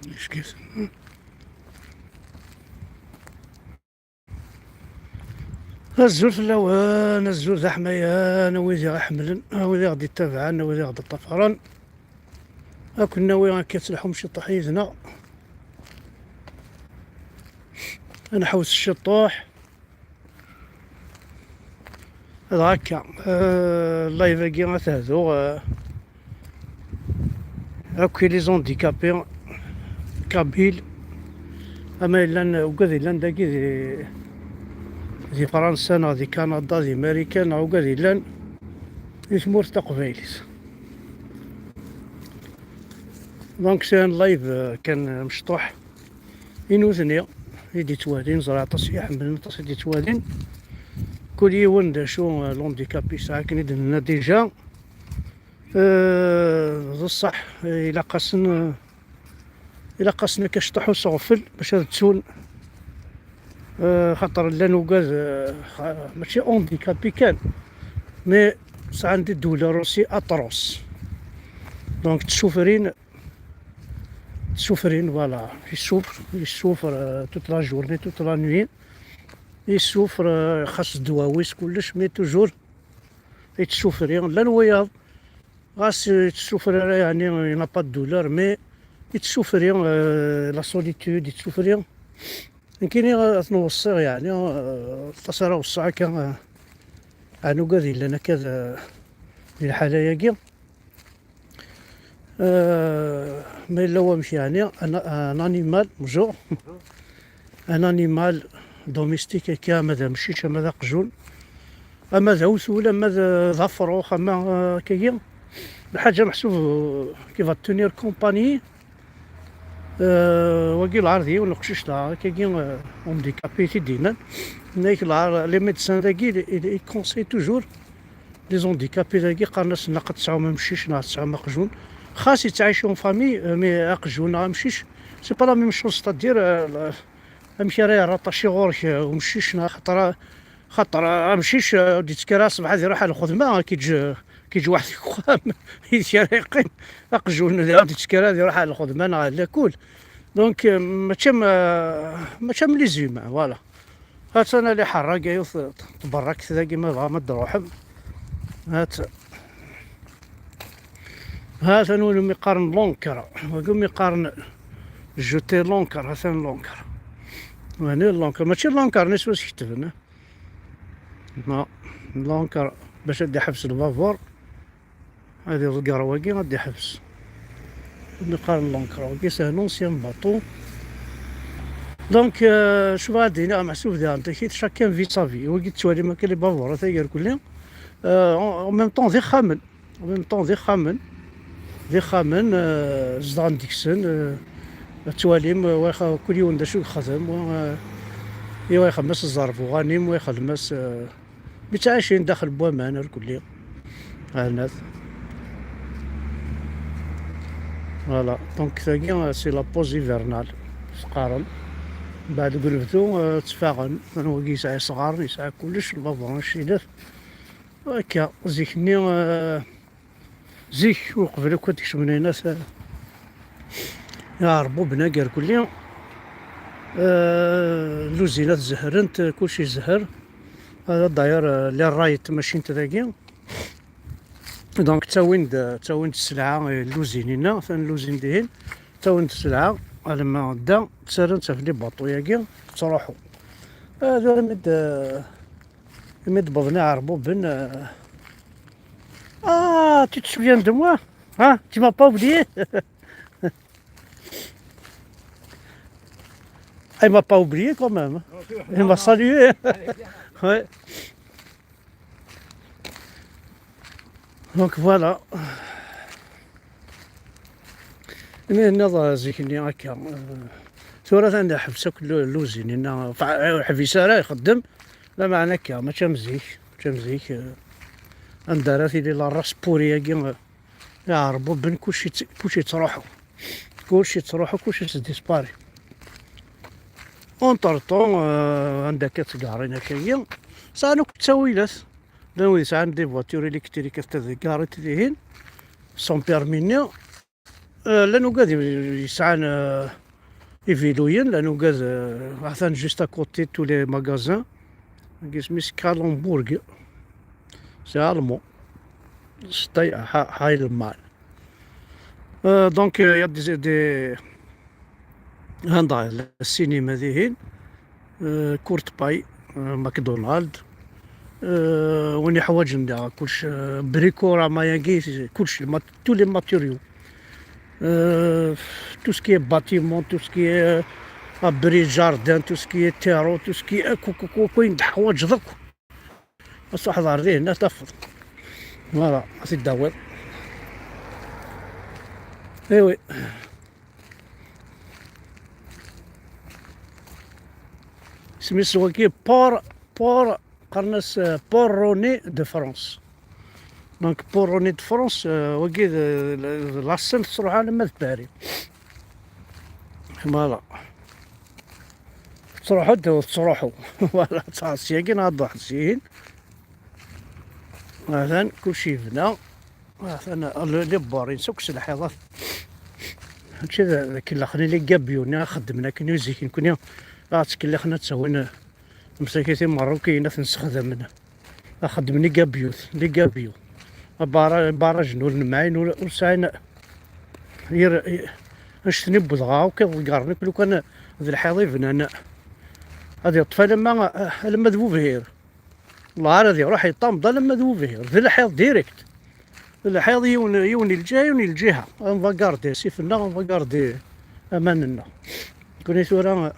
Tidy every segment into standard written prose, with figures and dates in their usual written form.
ايش كيف الزول في اللوان، الزول ذا حمايان، ويدي غا ويدي غادي يتابعنا، ويدي غادي طفران. كنا وين كيتسلحو شي طحيزنا. انا حوس الشطوح هذا هكا. اللايف كي غتهدو هاكي لي زونديكابي كابيل. اما الا وكاد الا داكي دي فرنسا، دي كندا، دي امريكان، وكاد الا دي تمورت تقبايليت. دونك سان لايف كان مشطوح ينوزني يدي توالين زراعة يحمل طاس يدي توالين. كل يوم شو لونديكابي ساعة كنيد لنا ديجا. بصح إلا قاسنا كشطحو صغفل باش تسون. خاطر لا نوكاز ماشي اونديكابي كان، مي ساعة عندي الدولة روسي أطروس. دونك تشوفرين فوالا يسوفر توت لا جورني توت لا نوي. يسوفر خاص دواويس كلش، مي توجور يتسوفرين لا الوياض غاس يتسوفر يعني ينا با دولار، مي يتسوفرين لا سوليتود يتسوفرين. كاينين تنوصيغ يعني تصرا وصا كان عنو كاذي لنا كذا ديال الحالة ياكي. ما إلا هو مش يعني ان انيمال مجوع، ان انيمال دوميستيك كا ماذا مشيش ماذا قجول، اما ذا وسولا ماذا ظفروخ اما كيا الحاجة محسوب كيف تونير كومباني. وكي العرضي ونقشش لها كي اونديكابي دينا نايك لي ميدسان داكي يكونسي توجور لي زونديكابي داكي قالناس ناقد تسعة ما مشيش ناقد تسعة ما قجون خاص يتعايشون فامي، مي اقجون ما مشيش سي با لا ميم شوز. تدير امشي راه راطاشي غورك ومشيش خاطر مشيش ودي تسكرا صباح هذه يروح على الخدمة كيجي واحد يقام يقيم اقجون غادي تسكرا يروح على الخدمة لا كول. دونك ماشي لي زيما فوالا. هات انا اللي حراق تبركت ذا كيما بغا ما تروحم. هات نولو ميقارن لونكر وقوم يقارن جوتي لونكر. هات لونكر وهنا لونكر ماشي لونكر نسوس كتبنا ما لونكر باش ادي حبس البافور. هذه القروقي غادي حبس نقارن لونكر وكي سي لونسيان باطو. دونك شوف غادي محسوب ذا انت كي شاكان في صافي وكي توالي ما كاين لي بافور تاير كلهم اون ميم طون ذي خامن زدان ديكسن تواليم واخا كل يوم شو خدم يوا يخمس الظرف وغانيم ويخدمس متعايشين داخل بوامان الكلية هالناس فوالا. دونك ثاني سي لا بوز ايفرنال سقارن بعد قلبتو تفاغن هو يسعى صغار يسعى كلش البابا الشيدات هكا. زيكني زيك وقبل كنت كشمنا ناس يعربو بناقر كل يوم. لوزينات زهرنت كلشي زهر. هذا داير لي رايت ماشي نتاكي. دونك تاويند السلعة اللوزينينا ثاني لوزين دهين تاويند السلعة لما دا تسرنت في لي باطو ياكي تروحو. هذا مد بضنا عربو بن. tu te souviens de moi? Hein? Tu m'as pas oublié? Il m'a pas oublié quand même. Il m'a salué. Ouais. Donc voilà. من هنا زيكني هكا ثورة ثاني حبسك اللوزين هنا حفيسة راه يخدم لا معنى هكا ما تمزيك اندارات لي لا راس بوري كي يعربو بين كلشي تروحو كلشي تديسباري. اونتر طون عندك كتقارين هكايا ساعة نوك تساويلات ناوي ساعة عندي فواتور الكتريك كاريت ليهن سون بيرميني لانه قاعد يسعان يفيلوين، لانه قاعد مثلا جوست اكوتي تو لي ماغازان سميت كالونبورغ، سي المون ستاي هاي المال. دونك يا دي هاندا السينما ذيهن، كورت باي، ماكدونالد، وين حوايج ندير كلش، بريكو راه ما ياكي كلش تو لي ماتيريو، تو سكي باتيمون، تو سكي ابري جاردان، تو سكي تيرو، تو سكي كوين حوايج درك بصح ظهر ليه هنا تفض. فوالا سي داوير. ايوي سميتو كي بور قرناس بوروني دو فرانس. دونك بوروني دو فرانس وكي لاسن تروح على مد باري. فوالا تروحو فوالا تاعسيا كي نهضو حسين مثلا كلشي بنا مثلا لي بارين سوكس الحيضات هادشي ذاك الاخرين لي كابيونا خدمنا كنا زيكين كنا كي خنا تسوينا مساكيتين مروكيين نستخدمنا خدمني كابيوت لي كابيو باراج نور معين وساين نشتني بضغا وكيغارني لو كان ذي الحيضي بنانا هذه الطفل لما ذبو فيهير الله هذا يروح يطمض لما ذبو فيهير ذي الحيض ديريكت، الحيض يوني الجهه يوني الجهه انفاكاردي سيفنا انفاكاردي اماننا كوني ثورا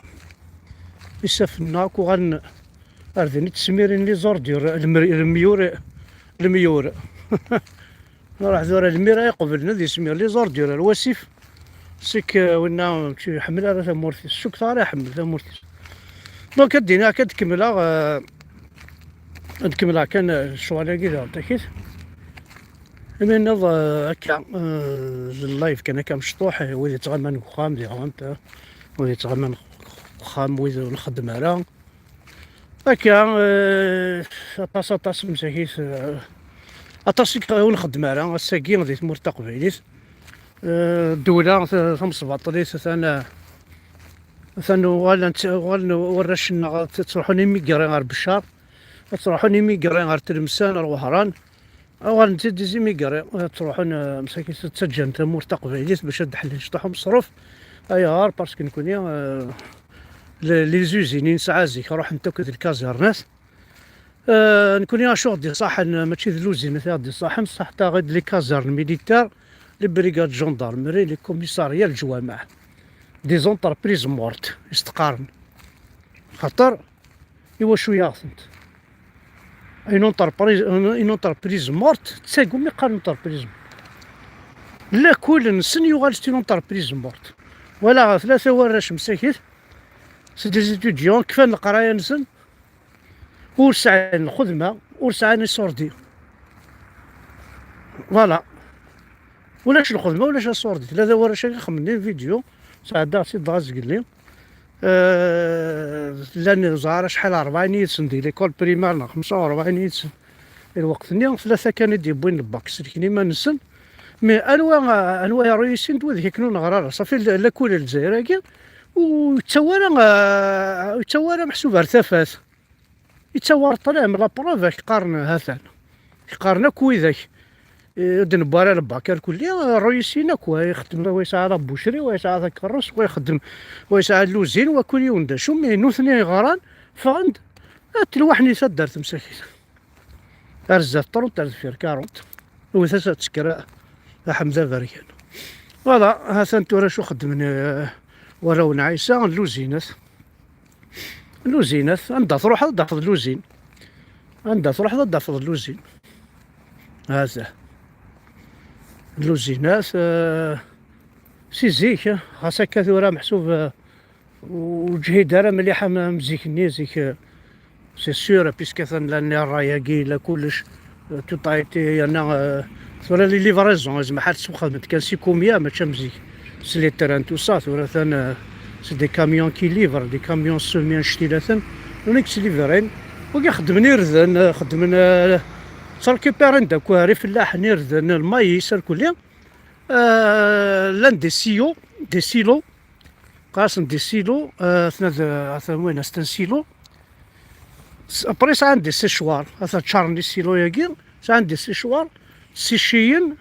يسفنا كوغان اردني تسميرين لي زوردير الميور راح ثورا الميرا يقبل نذي سمير لي زوردير الوسيف سيك ونا يحمل على ثمورتيس السوق ثاني يحمل ثمورتيس. دونك ادينا كتكملها نكملها كان الشوالي كذا تاكيد من هكا اللايف كان هكا مشطوح ويلي تغمن خام دي غانتا ويلي تغمن خام ويلي نخدم على هكا طاس مساكيس اطاسيك ونخدم على الساكي غادي تمور تقبيليت الدولة ثم سباطريت ثانو غالا ورشنا تروحوني ميكري غير بالشهر، تروحوني ميكري غير تلمسان الوهران، أولا نزيد زي ميكري تروحون مساكين تسجل تمور تقبيليت باش تحل شطحهم مصروف أيار باسكو نكون لي زوزينين ساعازيك روح نتا كذا الكازيرنات نكون يا شغل صح ماشي ذلوزين دي صح بصح تا غير لي كازيرن ميليتير لي بريغاد جوندارمري لي كوميساريا الجوامع دي زونتربريز مورت يستقارن خاطر ايوا شويه خصنت اون انتربريز مورت تساقو مي قال انتربريز لا كل نسن يغال ستي انتربريز مورت ولا ثلاثه وراش مساكين سي دي ستوديون كفان القرايه نسن ورسعان الخدمه ورسعان السوردي فوالا ولاش الخدمه ولاش السوردي ثلاثه وراش خمني فيديو ساعه سي داز قال لي لان زهر شحال 40 يتسن ديال ليكول بريمير 45 يتسن الوقت نيا ثلاثه كان يديبوين الباك سلكني ما نسن مي انواع رئيسين دو ذيك كانوا نغرر صافي لا كل الجزائر كاع وتوارى محسوب ارتفات يتوار طلع من لابروف يقارن هذا يقارن كويذاك دنبارا الباكر كلي الرئيسين كوا يخدم ويساعد بوشري ويساعد كروس ويخدم ويساعد لوزين وكل يوندا شو مي نوثني غران فاند تلوحني صدرت مساكين ارزات طرونت ارزفير كارونت وثلاثة تسكر حمزة فريان فوالا هذا انتو شو خدمني وراون عيسى لوزينات عندها تروح تحفظ لوزين عندها تروح تحفظ لوزين هذا اللوزينات سي زيك خاصك كثورة محسوب وجهي دارا مليحة مزيكني زيك سي سيور بيسكو لاني الرايا كيلا كلش توطايتي انا ثورا لي ليفريزون زعما حال سوق خدمت كان سيكوميا ماشي مزيك سي لي تيران تو سا ثورا ثان سي دي كاميون كي ليفر دي كاميون سوميان شتيلاتن ونيكس ليفرين وكي خدمني رذن خدمنا تركيبيرن داك واري فلاح نيرذن الماي يسر كليا لان دي سيلو قاسم دي سيلو، وين ستان سيلو. ابري سا عندي سيشوار، هذا تشارني سيلو ياكي، سا عندي سيشوار تسيشين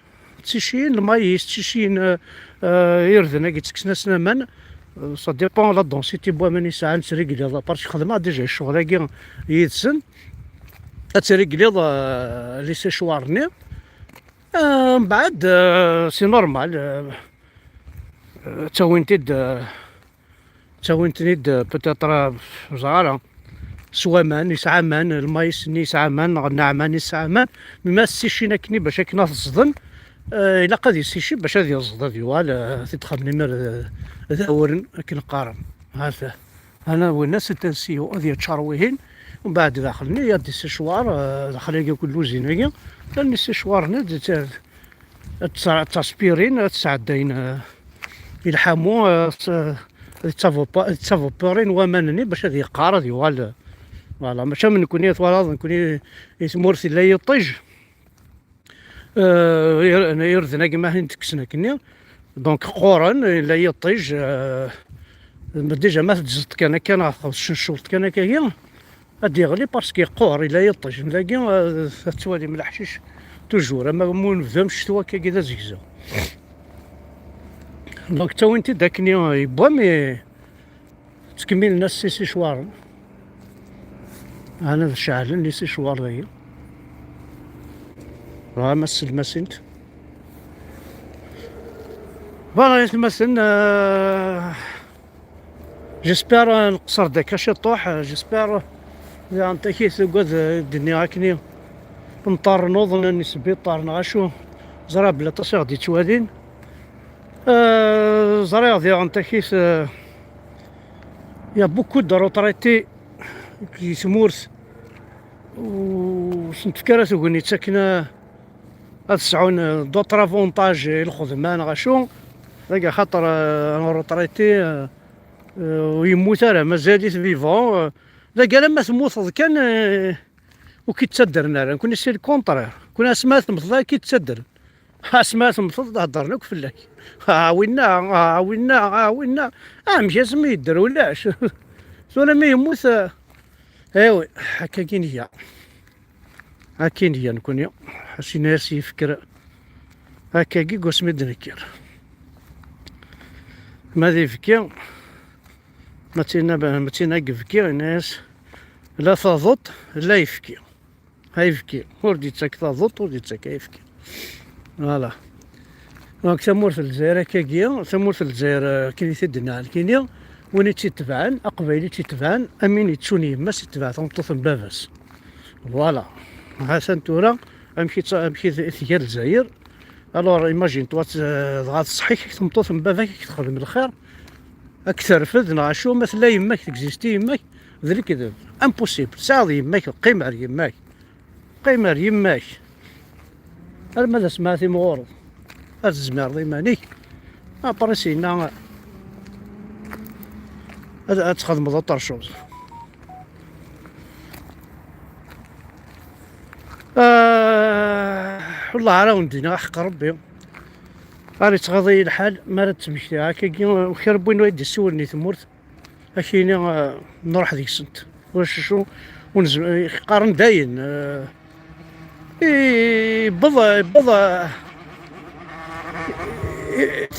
المايس، تسيشين يردن هاكي تسكسنا سنامان. سا ديبون لا دونسيتي بوا ماني ساعة نتريكلي هذا بارش خدمة ديجا الشغل هاكي يدسن تريكلي لي سيشوارني. من بعد سي نورمال تاوينتنيد بوتيتر صغارة سوامان يسعامان المايس يسعامان نعمان يسعامان مما السيشينا كني باش كنا تصدن إلا قد يسيشي باش هذا يصدد يوال تدخل نمر ذاورن كن قارن. هذا أنا والناس تنسيو هذه تشارويهن ومن بعد داخلني يدي السشوار داخل يجي كل زينية لأن السشوار ند تاسبيرين تسعدين يلحمو تافوبورين ومانني باش هذه قارض يوال. فوالا ماشي من نكوني ثوالاد نكوني يتمورثي لا يطيج يردنا كيما حنا نتكسنا كني دونك قورن لا يطيج ديجا ما تجزت كان الشنشوط كان كاين غادي يغلي باسكو يقور الا يطيج ملاكي توالي من الحشيش توجور. اما مو نبدا الشتوى كذا زكزا دونك تا وانت داكني يبوا مي تكمل الناس سي شوار. انا شعلن لي سي شوار هي راه مسل مسنت فوالا يتمثل. جيسبير نقصر داك اش طوح جيسبير اذا انت كي تقعد الدنيا هاكني نطار نوض نسبي طار نغاشو زرا بلا طاس غادي توالين زرا غادي انت كيس يا بوكو دو روتريتي كي سمورث و سنتفكر تقولني ساكنه هاد سعون دوطرا فونتاج الخدمه نغاشو ذاك خاطر انا روتريتي ويموت راه مازاليت فيفون لا قال ما تموت كان وكي تصدرنا راه كنا سير كونطرير كنا سمات مثلا كي تصدر سمات مثلا هضرنا لك فلاك عاونا مشى سمي يدير ولاش ولا ما يموت. ايوي هكا كاين هي نكون حسين ناسي يفكر هكا كي قسمي دنكير ماذا يفكر متينا يفكر الناس لا تضط لا يفكر هيفكر وردي تاك تضط وردي تاك يفكر. فوالا دونك تمور في الجزائر هكاكيا تمور في الجزائر كاين تدنا كاين وين تيتبعن اقبايلي تيتبعن امين يتسوني ما تيتبع تنطف باباس. فوالا حسن تورا امشي ثيال الجزائر الوغ ايماجين توا غاد صحيح تمطوط من باباك تخدم الخير اكثر فد نعشو مثلا يماك تكزيستي يماك ذلك كذا امبوسيبل ساعد يماك قيمة يماك هذا ماذا سمعتي مغورض هذا الزمار ضيماني برسينا هذا تخدم ضطر شوز. والله على ولدينا حق ربي راني تغضي الحال ما راه تمشي هكا خير بوين يدي سولني تمورت اكيني نروح ديك السنت واش شو ونزل قارن داين بضا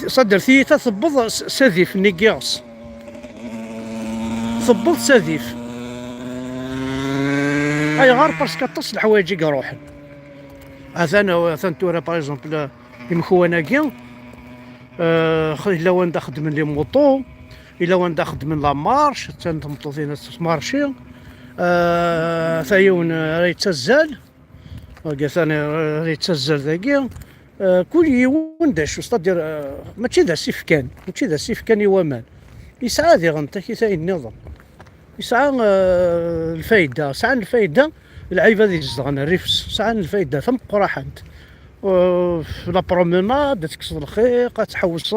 صدر ثيثة ثبض سذيف نيكياس ثبض سذيف اي غار باسكو تصل الحوايج يروحن. انا تورا باغ اكزومبل المخوانا كيا الا وين نخدم من لي موطو الا وين نخدم من لا مارش تنطو فينا مارشي ثايون راهي تزال قال ثاني راهي تزال ذاكيا كل يوم داش استدير ماشي ذا سيفكان ماشي ذا سيفكان يوامان يسعى ذي غنتا كي ثاي النظام يسعى الفايده سعى الفايده العيبه ذي الزغن الريفس سعى الفايده ثم قراحنت في لا بروموناد تكسر الخيق تحوص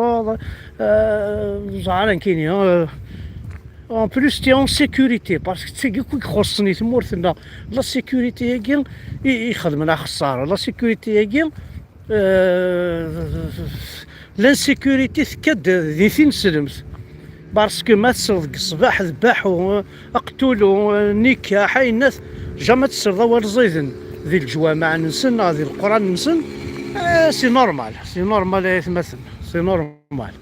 زعلان كاين اون بلوس تي اون سيكوريتي باسكو تيجي كي خصني تمورثنا لا سيكوريتي هاكي يخدم على خساره لا سيكوريتي هاكي لانسيكوريتي تكاد ذي ثين سلمت، باسكو ما تصرف الصباح ذباح وقتول ونكاح الناس جا تصرف ضوال زيدن ذي الجوامع نسن ذي القران نسن. سي نورمال سي نورمال يتمثل سي نورمال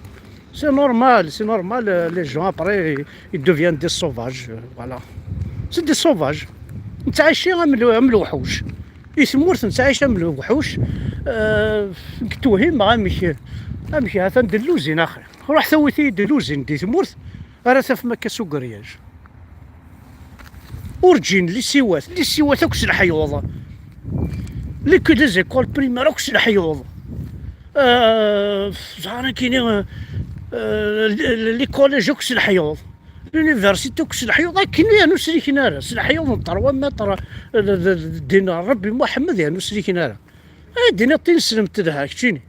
سي نورمال سي نورمال. لي جون ابري يدوفيان دي سوفاج، فوالا سي دي سوفاج. نتا عايشين من الوحوش، يسمورت نتا عايشه من الوحوش. توهم غامشي هذا دلوزين اخي، روح ثوثي دلوزين دي ثمورت راه ثاف مكا سوكرياج اورجين لي سيوات اكس الحيوض لي كو دي زيكول بريمير اكس الحيوض. زعما كاينين لي كوليج اكس الحيوض، لونيفرسيتي اكس الحيوض. كاين يا نسري كنارا الحيوض 3 متر دينار ربي محمد يا نسري كنارا دينا طين سلمت لها كتشيني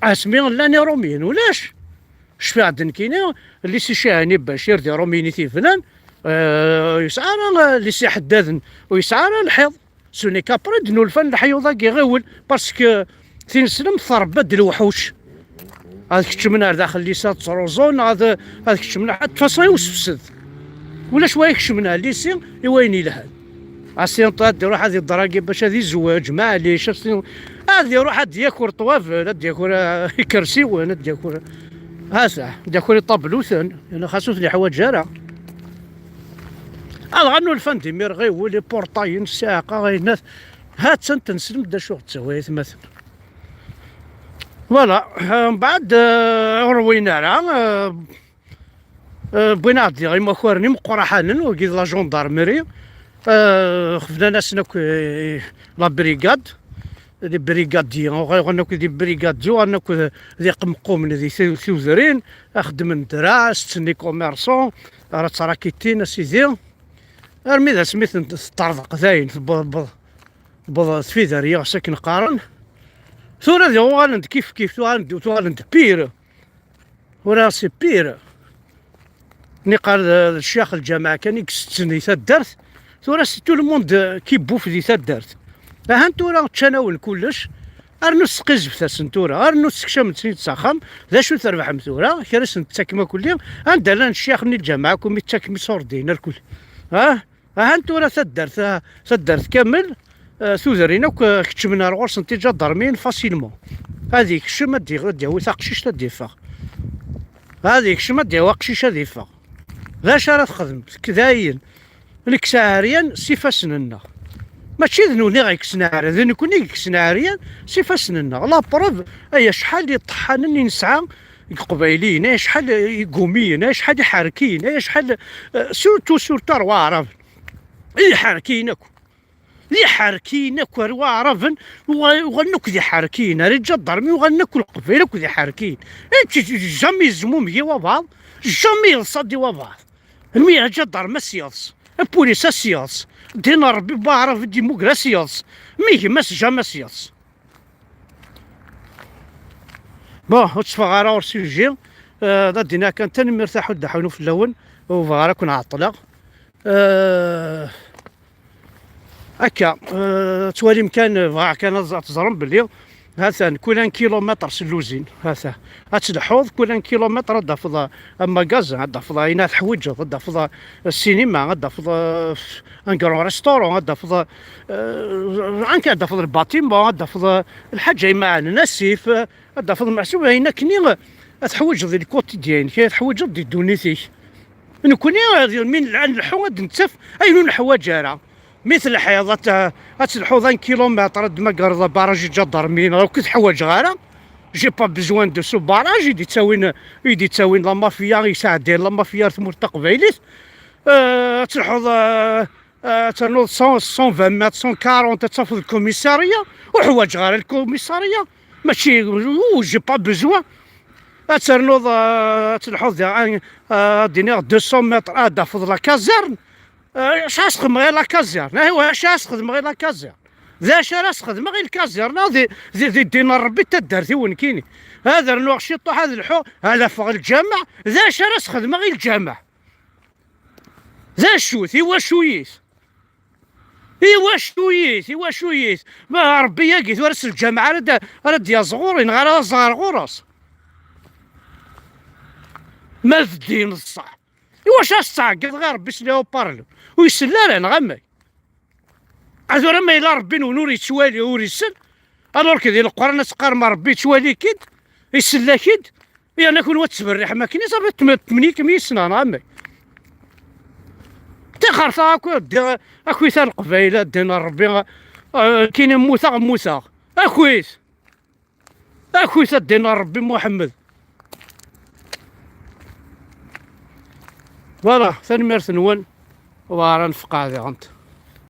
اسمي لاني روميين ولاش شفي عندنا كاينين اللي سي شاهني بشير دي روميني فلان يسعى اللي سي حداد ويسعى الحيض سوني كابري دنو الفن الحيوض كي غيول باسكو ثين سلم ثربد الوحوش. هذاك كتشمنا داخل ليسات تروزون هذا كتشمنا حتى تصاي وسفسد ولا شويه كتشمنا ليسي يويني لهاد عسين طاد يروح هذه الدراجي باش هذه الزواج معليش هذه يروح هاد ياكل طواف هاد ياكل كرسي وين ياكل هاسا ياكل طابلوثن انا خاصو لي حوايج جارة غنو الفندي مير غيولي لي بورطاي نساقه غير الناس هات سنت نسلم دا شو تسوي مثلا فوالا. من بعد روينا راه بغينا عندي غير مخورني مقرحانن وكي لا جوندارمري خفنا ناس ناك لا بريغاد دي بريغاديين غناك دي بريغاديو غناك ذي قمقوم ذي ثوذرين اخدم الدرا ستني كوميرسون راه تراكيتين سيدي ارمي ذا سميت طرزق زاين في بض سفيدريا ساكن قارن ثورة ذي غالند كيف غالند بير وراه سي بير ني قال الشيخ الجامعة كان يكستني تدرت ثورة سي تو الموند كيبوف ذي تدرت ها نتورا تشناول كلش ارنو سقيز بثاسن تورا ارنو سكشم تسيت ساخم ذا شو تربح مثورا كرس نتساكما كل عند لان الشيخ ني الجامعة كومي تساكمي صوردين الكل ها نتورا تدرت كامل ثوذرينا كتشمنا رغورس نتي جا ضرمين فاسيلمون هذيك الشمة دي وثاق قشيش تديفا هذيك الشمة دي وقشيش تديفا ذا شرا تخدم كذاين الكساريان سيفاسننا ماشي ذنوني غيكسناري ذني كوني كسناريان سيفاسننا لا بروف ايا شحال يطحنني نسعى قبايليين ايا شحال يقوميين ايا شحال يحركين ايا شحال سورتو روا عرب يحركينكم يحركينك وروا عرفن وغنك ذي حركين رجال ضرمي وغنك القبيلك وذي حركين جامي الزموم هي وبعض جامي الصدي وبعض المية جدار ما سيالس البوليس سيالس دينا ربي بعرف الديمقراطيالس ميه ماس جاما سيالس وتصفى اور سيجي دينا كان تاني مرتاح ودحونو في اللون وفغارا كون عطلق هكا توالي مكان كان تزرم بلي هذا كل كيلومتر سلوزين هذا تلحوظ كل كيلومتر دافض ماغازان دافض اينات حويجه دافض السينما دافض ان كرون ريستورون دافض عنك دافض الباتيمون دافض الحاجه مع النسيف دافض محسوب هنا كني تحويج ذي الكوتيديان كي تحويج ضد دونيتي نكوني من الحواد نتف اين الحوايج راه مثل الحياضات تلحوظ كيلومتر ما قرض باراج جدر مين راك تحوايج غيره جي با بزوان دو سو باراج يدي تساوين لا مافيا يساعد دير لا مافيا ثمور تقبايليت تلحوظ تنوض 120 متر 140 تفضل الكوميساريه وحوايج غير الكوميساريه ماشي جي با بزوان تنوض تلحوظ دينيغ 200 متر دافض لا كازيرن شاش تخدم غير لا كازيرن ايوا شاش تخدم غير لا كازيرن ذا شراس تخدم غير الكازيرن ذي دينا ربي تدارتي وين كيني هذا نوع شيطو هذا الحو هذا فوق الجامع ذا شراس تخدم غير الجامع ذا شوث ايوا شويس ايوا شويت ايوا شويت، ما ربي ياقيت ورس الجامعه راه يا زغورين غير صغار غرس ما في الدين الصح. واش استعقد غير ربي سليو بارلو ويسلا لنا غمي هذو ما الا ربي نور يتوالي وريسل الوغ كي ديال القران تقار ما ربي يتوالي كيد يسلا كيد يا نكون وتسبرح ما كاينش صافي 8 سنه غمي تخرصا اكوي ثان القبيله دينا ربي كاين موسى اكويس دينا ربي محمد فوالا ثاني ميرث نون ورا نفقع غنت